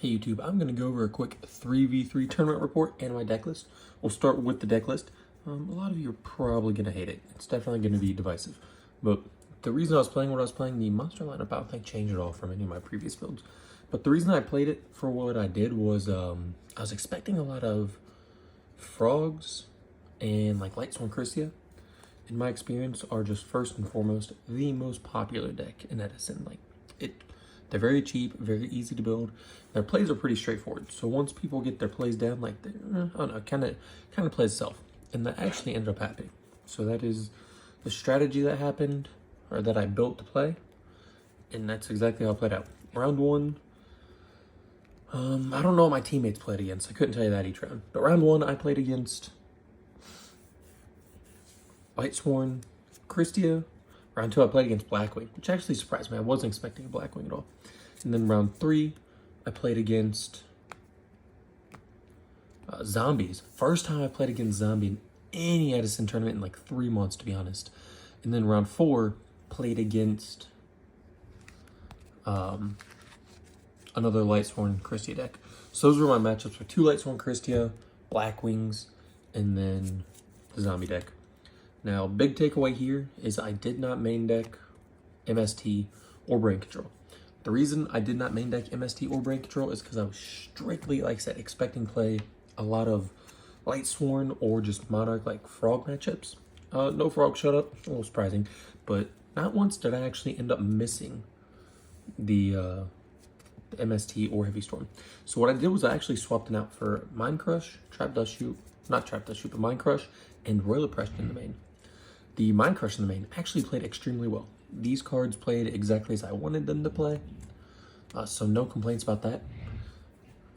Hey YouTube, I'm going to go over a quick 3v3 tournament report and my deck list. We'll start with the deck list. A lot of you are probably going to hate it. It's definitely going to be divisive. But the reason I was playing what I was playing, the monster lineup, I don't think changed at all from any of my previous builds. But the reason I played it for what I did was I was expecting a lot of frogs and like Lightsworn Christia. In my experience, are just first and foremost the most popular deck in Edison. They're very cheap, very easy to build. Their plays are pretty straightforward. So once people get their plays down, like, I don't know, kind of plays itself. And that actually ended up happening. So that is the strategy that happened, or that I built to play. And that's exactly how it played out. Round one, I don't know what my teammates played against. I couldn't tell you that each round. But round one, I played against Lightsworn Christia. Round two, I played against Blackwing, which actually surprised me. I wasn't expecting a Blackwing at all. And then round three, I played against Zombies. First time I played against Zombie in any Edison tournament in like 3 months, to be honest. And then round four, played against another Lightsworn Christia deck. So those were my matchups for 2 Lightsworn Christia, Blackwings, and then the Zombie deck. Now, big takeaway here is I did not main deck MST or Brain Control. The reason I did not main deck MST or Brain Control is because I was strictly, like I said, expecting to play a lot of Lightsworn or just Monarch, like Frog matchups. No Frog, shut up. A little surprising. But not once did I actually end up missing the MST or Heavy Storm. So what I did was I actually swapped it out for Mind Crush, Trap Dust Shoot, not Trap Dust Shoot, but Mind Crush, and Royal Oppression in the main. The Mind Crush in the main actually played extremely well. These cards played exactly as I wanted them to play, so no complaints about that.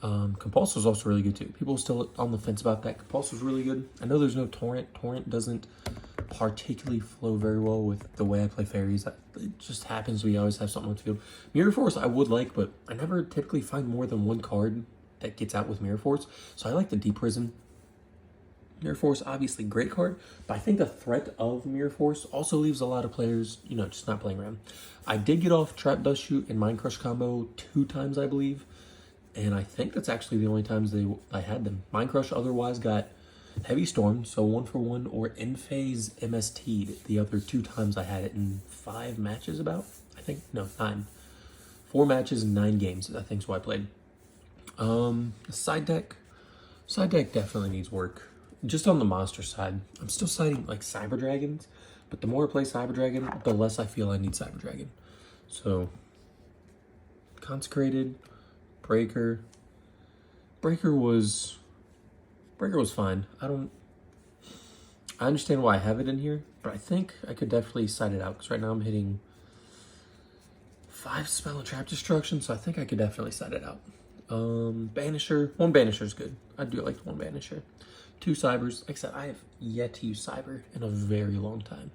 Compulsor was also really good too. People are still on the fence about that. Compulsor was really good. I know there's no Torrent. Torrent doesn't particularly flow very well with the way I play fairies. It just happens we always have something on the field. Mirror Force I would like, but I never typically find more than one card that gets out with Mirror Force. So I like the Deep Prison. Mirror Force, obviously great card, but I think the threat of Mirror Force also leaves a lot of players, just not playing around. I did get off Trap Dust Shoot and Mind Crush combo 2 times, I believe, and I think that's actually the only times I had them. Mind Crush otherwise got Heavy Storm, so 1-for-1, or In Phase MST'd the other 2 times I had it in 5 matches about, I think, no, 9. 4 matches and 9 games, I think is what I played. Side deck definitely needs work. Just on the monster side, I'm still citing like Cyber Dragons, but the more I play Cyber Dragon, the less I feel I need Cyber Dragon. So, Consecrated, Breaker was fine. I understand why I have it in here, but I think I could definitely side it out, because right now I'm hitting 5 Spell and Trap Destruction, so I think I could definitely side it out. Banisher, 1 Banisher is good. I do like the 1 Banisher. 2 Cybers. Like I said, I have yet to use Cyber in a very long time.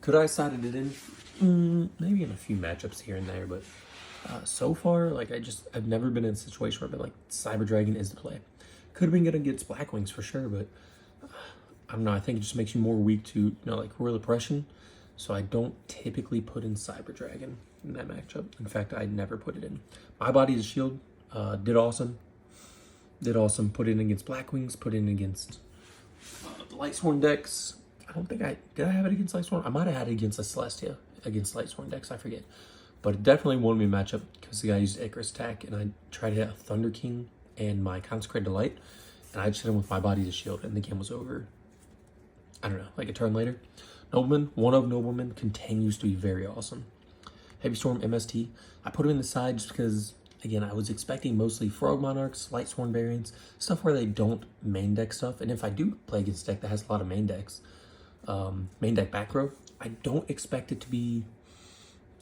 Could I have sided it in? Maybe in a few matchups here and there, but so far, I've never been in a situation where I've been like, Cyber Dragon is the play. Could have been good against Blackwings for sure, but I don't know. I think it just makes you more weak to, like Royal Oppression. So I don't typically put in Cyber Dragon in that matchup. In fact, I never put it in. My Body is a Shield. Did awesome. Put it in against Blackwings. Put it in against the Lightsworn decks. I don't think did I have it against Lightsworn? I might have had it against the Celestia, against Lightsworn decks, I forget. But it definitely won me a matchup because the guy used Icarus attack, and I tried to hit a Thunder King and my Consecrated Delight, and I just hit him with my Body as a Shield, and the game was over, I don't know, like a turn later. Nobleman, one of Nobleman, continues to be very awesome. Heavy Storm MST, I put him in the side just because, again, I was expecting mostly Frog Monarchs, Lightsworn variants, stuff where they don't main deck stuff. And if I do play against a deck that has a lot of main decks, main deck back row, I don't expect it to be,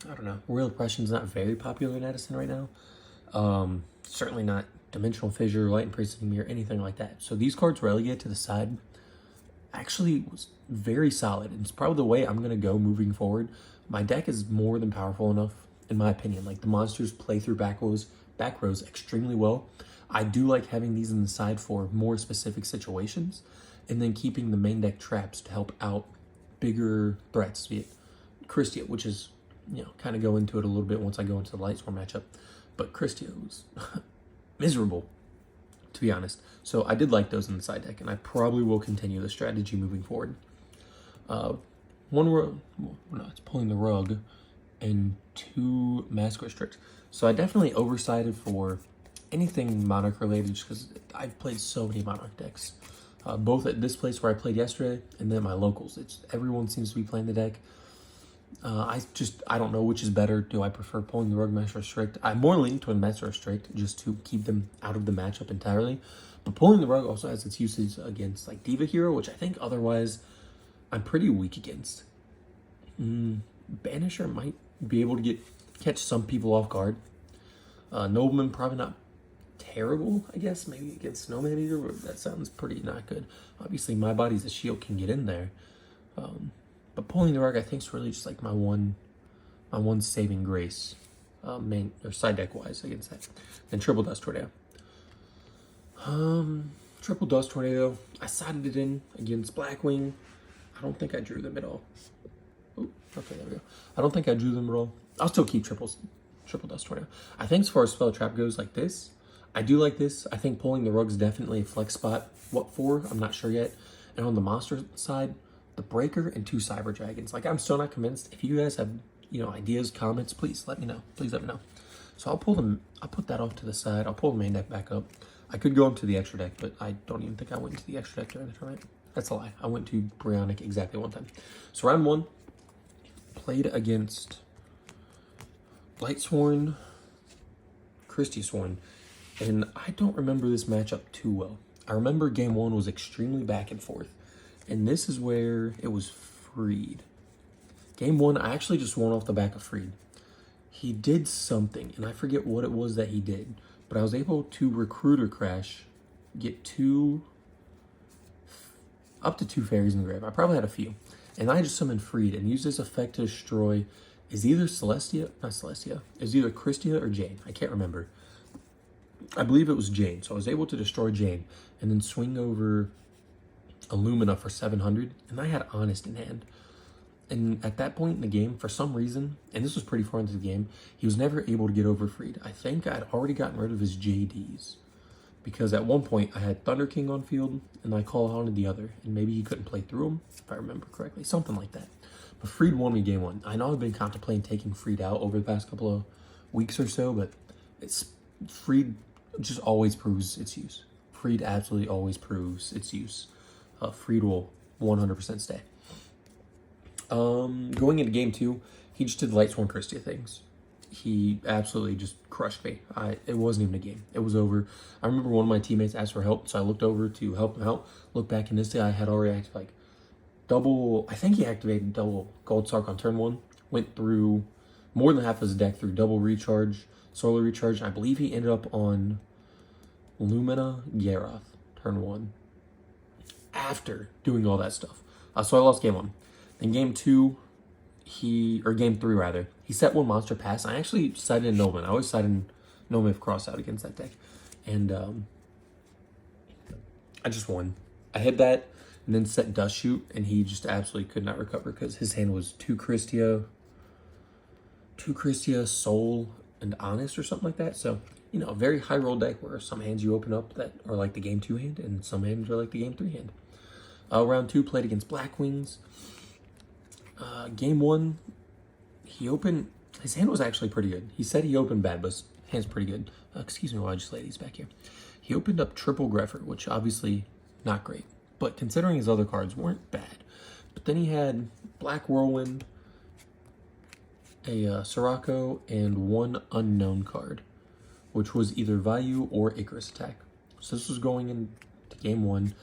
I don't know, Royal Oppression's not very popular in Edison right now. Certainly not Dimensional Fissure, Light Imprisoning Mirror, anything like that. So these cards relegated to the side actually was very solid. And it's probably the way I'm going to go moving forward. My deck is more than powerful enough, in my opinion. Like, the monsters play through back rows extremely well. I do like having these in the side for more specific situations, and then keeping the main deck traps to help out bigger threats, be it Christia, which is, kind of go into it a little bit once I go into the Lightsworn matchup. But Christia was miserable, to be honest. So I did like those in the side deck, and I probably will continue the strategy moving forward. One rug, well, no, it's pulling the rug, and 2 mask restrict. So I definitely oversided for anything Monarch related, just because I've played so many Monarch decks. Both at this place where I played yesterday, and then my locals. Everyone seems to be playing the deck. I don't know which is better. Do I prefer pulling the rug, Master Restrict? I'm more leaning toward Master Restrict just to keep them out of the matchup entirely. But pulling the rug also has its uses against like Diva Hero, which I think otherwise I'm pretty weak against. Banisher might be able to catch some people off guard. Nobleman probably not terrible, I guess. Maybe against Snowman Eater, but that sounds pretty not good. Obviously, my body's a shield can get in there. But pulling the rug, I think, is really just like my one saving grace, main or side deck wise against that. Then Triple Dust Tornado. Triple Dust Tornado. I sided it in against Blackwing. I don't think I drew them at all. Ooh, okay, there we go. I don't think I drew them at all. I'll still keep Triple Dust Tornado. I think as far as Spell Trap goes, like this, I do like this. I think pulling the rug's definitely a flex spot. What for? I'm not sure yet. And on the monster side, the Breaker and 2 Cyber Dragons. Like, I'm still not convinced. If you guys have, ideas, comments, please let me know. Please let me know. So I'll put that off to the side. I'll pull the main deck back up. I could go into the extra deck, but I don't even think I went into the extra deck during the tournament. That's a lie. I went to Brionic exactly one time. So round 1, played against Lightsworn, Christie Sworn, and I don't remember this matchup too well. I remember game 1 was extremely back and forth, and this is where it was Freed. Game 1, I actually just won off the back of Freed. He did something, and I forget what it was that he did, but I was able to Recruiter Crash, get up to 2 fairies in the grave. I probably had a few. And I just summoned Freed and used this effect to destroy, is either not Celestia, it was either Christia or Jane. I can't remember. I believe it was Jane. So I was able to destroy Jane and then swing over Illumina for 700. And I had Honest in hand. And at that point in the game, for some reason, and this was pretty far into the game, he was never able to get over Freed. I think I'd already gotten rid of his JDs. Because at one point, I had Thunder King on field, and I called on the other, and maybe he couldn't play through him, if I remember correctly. Something like that. But Freed won me game 1. I know I've been contemplating taking Freed out over the past couple of weeks or so, but Freed just always proves its use. Freed absolutely always proves its use. Freed will 100% stay. Going into game 2, he just did Lightsworn Christia things. He absolutely just crushed me. It wasn't even a game. It was over. I remember one of my teammates asked for help, so I looked over to help him out. Look back in this day, I had already activated like double, I think he activated double Gold Sark on turn 1. Went through more than half of his deck through double recharge, solar recharge. I believe he ended up on Lumina Garoth, turn 1. After doing all that stuff. So I lost game 1. Then game 2, game 3 rather, he set 1 monster pass. I actually sided in Noman. I always sided in Noman if cross out against that deck. And I just won. I hit that and then set Dust Shoot, and he just absolutely could not recover because his hand was 2 Christia, Soul, and Honest or something like that. So, a very high roll deck where some hands you open up that are like the game 2 hand and some hands are like the game 3 hand. Round 2 played against Blackwings. Game 1, his hand was actually pretty good. He said he opened bad, but his hand's pretty good. Excuse me while I just lay these back here. He opened up Triple Greffer, which obviously not great, but considering his other cards weren't bad. But then he had Black Whirlwind, a Sirocco, and 1 unknown card, which was either Vayu or Icarus Attack. So this was going into game 1.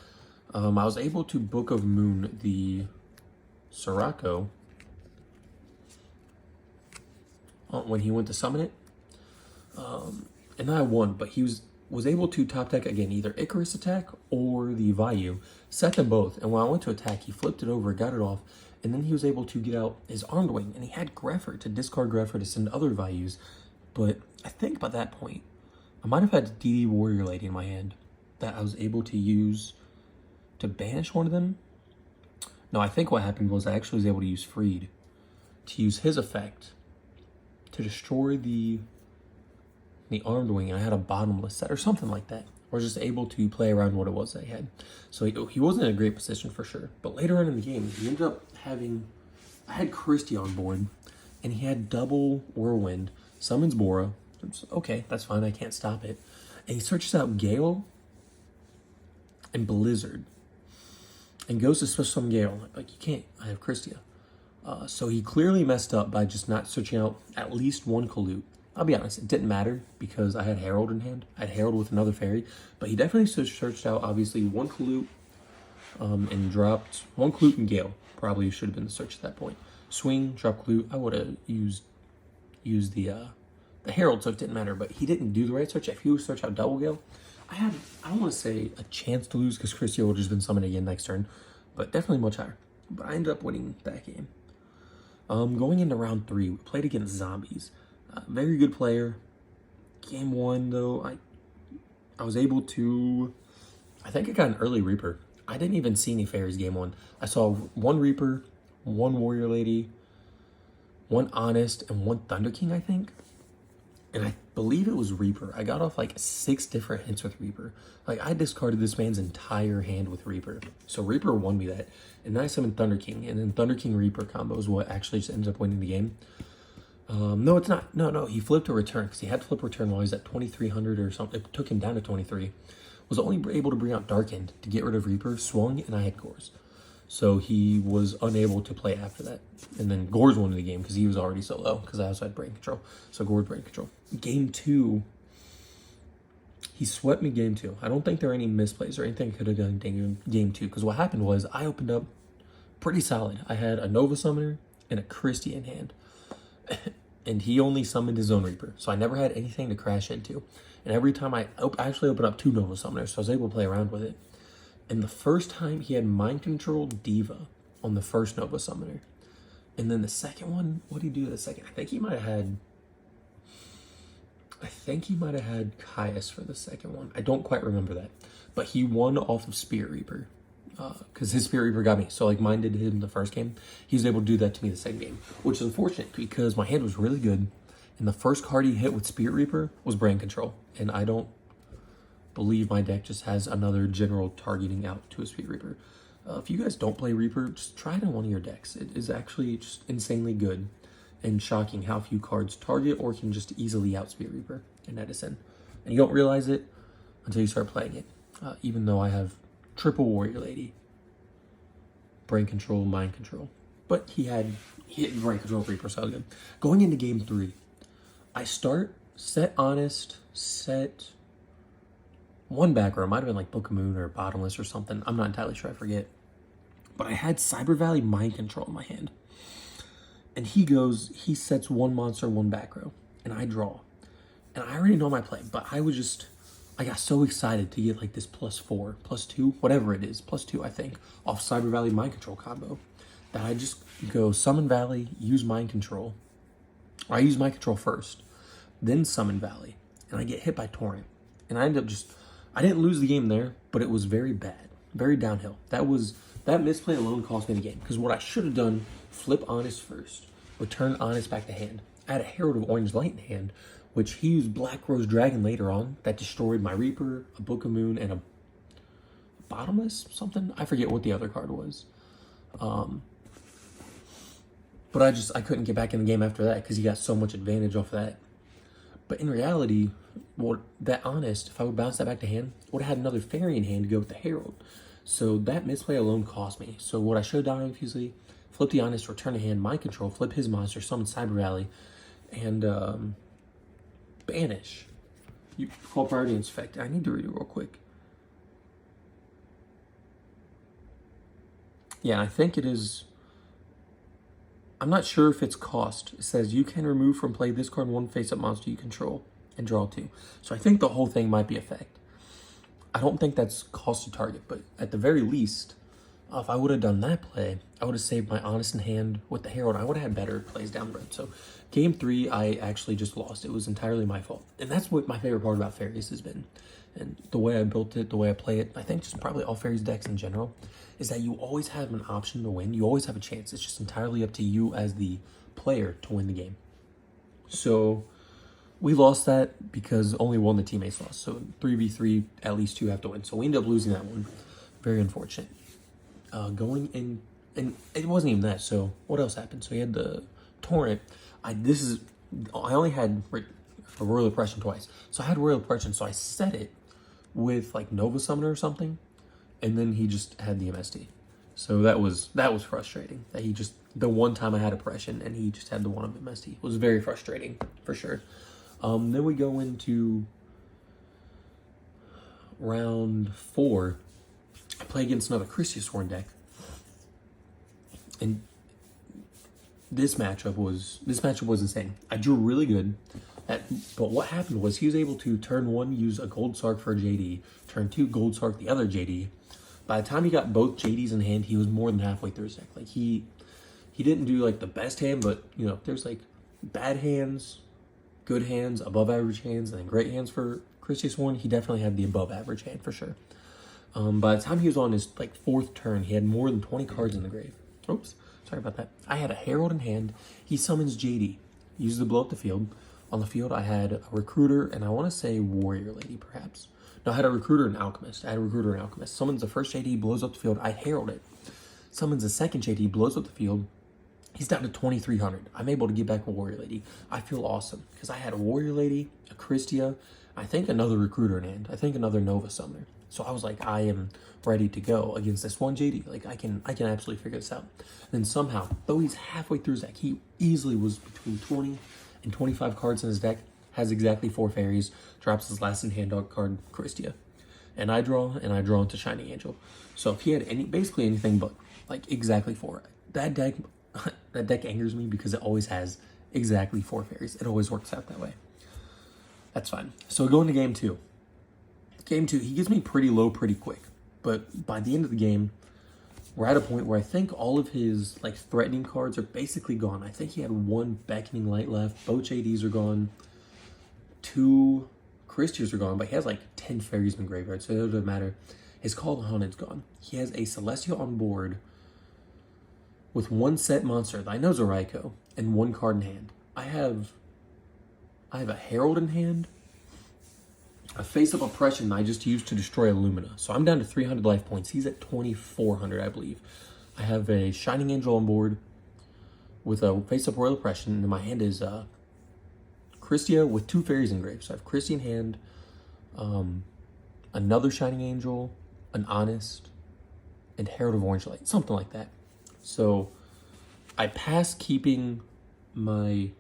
I was able to Book of Moon the Sirocco when he went to summon it, and I won, but he was able to top deck again either Icarus Attack or the Vayu, set them both, and when I went to attack he flipped it over, got it off, and then he was able to get out his Armed Wing, and he had Greffer to discard Greffer to send other Vayus. But I think by that point I might have had DD Warrior Lady in my hand that I was able to use to banish one of them. No, I think what happened was I actually was able to use Freed to use his effect to destroy the and the armed wing, and I had a bottomless set or something like that. I was just able to play around what it was I had. So he wasn't in a great position for sure. But later on in the game, he ended up having, I had Christie on board, and he had double Whirlwind, summons Bora. Okay, that's fine, I can't stop it. And he searches out Gale and Blizzard, and goes to special summon Gale. Like, you can't, I have Christia. So he clearly messed up by just not searching out at least one Kalute. I'll be honest, it didn't matter because I had Herald in hand. I had Herald with another fairy, but he definitely searched out, obviously, one Kalute and dropped one Kalute and Gale. Probably should have been the search at that point. Swing, drop Kalute. I would have used the Herald, so it didn't matter, but he didn't do the right search. If he would search out double Gale, I don't want to say a chance to lose because Christie would have just been summoned again next turn, but definitely much higher. But I ended up winning that game. Going into round 3, we played against Zombies. Very good player. Game 1, though, I was able to, I think I got an early Reaper. I didn't even see any fairies game 1. I saw one Reaper, one Warrior Lady, one Honest, and one Thunder King, I think. And I believe it was Reaper. I got off like 6 different hints with Reaper. Like, I discarded this man's entire hand with Reaper. So Reaper won me that. And then I summoned Thunder King. And then Thunder King Reaper combo is what actually just ends up winning the game. No, it's not. No, he flipped a return because he had to flip return while he was at 2,300 or something. It took him down to 23. Was only able to bring out Darkened to get rid of Reaper, swung, and I had Gores. So he was unable to play after that. And then Gores won the game because he was already so low because I also had Brain Control. So Gores Brain Control. Game 2, he swept me game 2. I don't think there were any misplays or anything I could have done in game 2 because what happened was I opened up pretty solid. I had a Nova Summoner and a Christie in hand. And he only summoned his own Reaper. So I never had anything to crash into. And every time I actually opened up 2 Nova Summoners, so I was able to play around with it. And the first time he had Mind Control Diva on the first Nova Summoner. And then the second one, what did he do the second? I think he might have had Caius for the second one. I don't quite remember that. But he won off of Spirit Reaper. Because his Spirit Reaper got me. So like mine did him the first game. He was able to do that to me the second game. Which is unfortunate because my hand was really good. And the first card he hit with Spirit Reaper was Brain Control. And I don't believe my deck just has another general targeting out to a Spirit Reaper. If you guys don't play Reaper, just try it on one of your decks. It is actually just insanely good and shocking how few cards target or can just easily out Spirit Reaper in Edison. And you don't realize it until you start playing it. Even though I have triple Warrior Lady, Brain Control, Mind Control. But he had Brain Control Reaper, so good. Going into game 3, I set Honest, set one back row. It might have been like Book of Moon or Bottomless or something. I'm not entirely sure, I forget. But I had Cyber Valley Mind Control in my hand. And he sets one monster, one back row. And I draw. And I already know my play, but I got so excited to get like this +4, +2, whatever it is, +2 I think, off Cyber Valley Mind Control combo, that I just go Summon Valley, use Mind Control. I use Mind Control first, then Summon Valley, and I get hit by Torrent. And I end up I didn't lose the game there, but it was very bad, very downhill. That misplay alone cost me the game, because what I should have done, flip Honest first, return Honest back to hand. I had a Herald of Orange Light in hand, which he used Black Rose Dragon later on that destroyed my Reaper, a Book of Moon, and a Bottomless something. I forget what the other card was. But I couldn't get back in the game after that because he got so much advantage off that. But in reality, that Honest, if I would bounce that back to hand, would have had another fairy in hand to go with the Herald. So that misplay alone cost me. So what I should have done obviously, flip the Honest, return to hand, Mind Control, flip his monster, summon Cyber Valley, and banish. You call priority inspect. I need to read it real quick. Yeah, I think it is. I'm not sure if it's cost. It says you can remove from play this card one face-up monster you control and draw 2. So I think the whole thing might be effect. I don't think that's cost to target, but at the very least, if I would have done that play, I would have saved my Honest in hand with the Herald. I would have had better plays down the road. So game 3, I actually just lost. It was entirely my fault. And that's what my favorite part about Fairies has been. And the way I built it, the way I play it, I think just probably all Fairies decks in general, is that you always have an option to win. You always have a chance. It's just entirely up to you as the player to win the game. So We lost that because only one of the teammates lost. So 3v3, at least 2 have to win. So we ended up losing that one. Very unfortunate. Going in, and it wasn't even that. So what else happened? So he had the torrent. I only had a Royal Oppression twice. So I had Royal Oppression, so I set it with like Nova Summoner or something, and then he just had the MST. So that was frustrating. That he just, the one time I had Oppression and he just had the one of MST. It was very frustrating for sure. Then we go into round 4. I play against another Christia Sworn deck, and this matchup was insane. I drew really good, but what happened was he was able to turn 1 use a Gold Sark for a JD, turn 2 Gold Sark the other JD. By the time he got both JDs in hand, he was more than halfway through his deck. Like he didn't do like the best hand, but you know, there's like bad hands, good hands, above average hands, and then great hands for Christia Sworn. He definitely had the above average hand for sure. By the time he was on his like 4th turn, he had more than 20 cards in the grave. Oops, sorry about that. I had a Herald in hand. He summons JD, uses to blow up the field. On the field, I had a Recruiter and I want to say Warrior Lady, perhaps. No, I had a Recruiter and Alchemist. Summons the first JD, blows up the field. I Herald it. Summons the second JD, blows up the field. He's down to 2,300. I'm able to get back a Warrior Lady. I feel awesome because I had a Warrior Lady, a Christia, I think another Recruiter in hand. I think another Nova Summoner. So I was like, I am ready to go against this one JD. Like I can absolutely figure this out. And then somehow, though he's halfway through his deck, he easily was between 20 and 25 cards in his deck, has exactly 4 fairies, drops his last in hand dog card, Christia. And I draw into Shining Angel. So if he had basically anything but like exactly 4, that deck angers me because it always has exactly 4 fairies. It always works out that way. That's fine. So we go into game 2. Game 2, he gets me pretty low pretty quick. But by the end of the game, we're at a point where I think all of his like threatening cards are basically gone. I think he had 1 Beckoning Light left. Both JDs are gone. 2 Christias are gone, but he has like 10 fairies in the graveyard, so it doesn't matter. His Call of Haunted's gone. He has a Celestial on board with 1 set monster that I know is a Raikou and 1 card in hand. I have a Herald in hand, a Face of Oppression I just used to destroy Illumina. So I'm down to 300 life points. He's at 2,400, I believe. I have a Shining Angel on board with a Face of Royal Oppression, and my hand is Christia with 2 fairies engraved. So I have Christia in hand, another Shining Angel, an Honest, and Herald of Orange Light, something like that. So I pass keeping my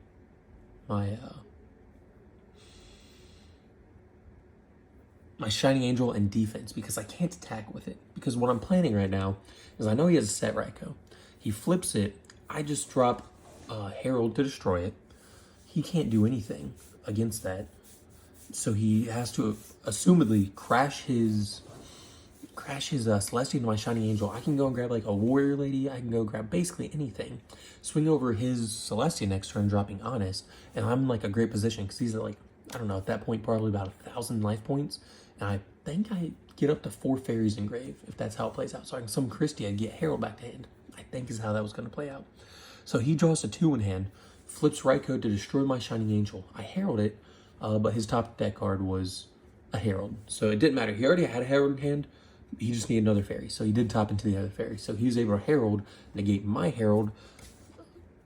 Shining Angel and defense because I can't attack with it. Because what I'm planning right now is I know he has a set Raikou. He flips it. I just drop Herald to destroy it. He can't do anything against that. So he has to assumedly crash his Celestia into my Shining Angel. I can go and grab like a Warrior Lady. I can go grab basically anything. Swing over his Celestia next turn, dropping Honest. And I'm in like a great position because he's at like, I don't know, at that point probably about 1,000 life points. And I think I get up to 4 fairies in grave if that's how it plays out. So I can summon Christia and get Herald back to hand. I think is how that was going to play out. So he draws a 2 in hand, flips Raikou to destroy my Shining Angel. I Herald it, but his top deck card was a Herald. So it didn't matter. He already had a Herald in hand. He just needed another fairy. So he did top into the other fairy. So he was able to Herald, negate my Herald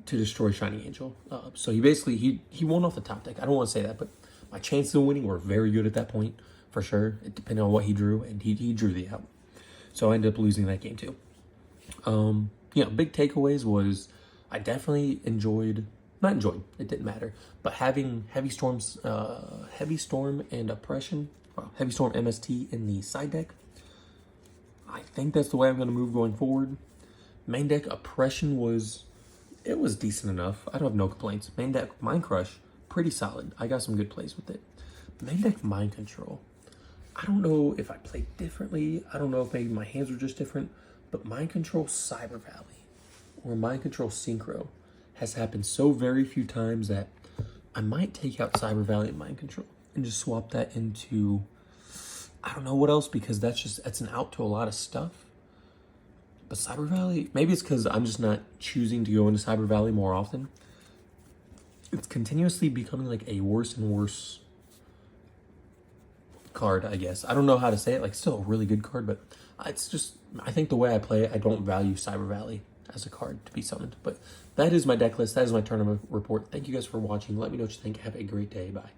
to destroy Shining Angel. So he basically, he won off the top deck. I don't want to say that, but my chances of winning were very good at that point, for sure. It depended on what he drew, and he drew the out. So I ended up losing that game too. Big takeaways was I definitely not enjoyed, it didn't matter, but having Heavy Storm and Oppression, Heavy Storm MST in the side deck, I think that's the way I'm going to move going forward. Main deck Oppression was decent enough. I don't have no complaints. Main deck Mind Crush, pretty solid. I got some good plays with it. Main deck Mind Control, I don't know if I played differently. I don't know if maybe my hands were just different, but Mind Control Cyber Valley or Mind Control Synchro has happened so very few times that I might take out Cyber Valley and Mind Control and just swap that into, I don't know what else, because that's an out to a lot of stuff. But Cyber Valley, maybe it's because I'm just not choosing to go into Cyber Valley more often. it's continuously becoming like a worse and worse card, I guess. I don't know how to say it. Like, still a really good card, but it's just, I think the way I play it, I don't value Cyber Valley as a card to be summoned. But that is my deck list. That is my tournament report. Thank you guys for watching. Let me know what you think. Have a great day. Bye.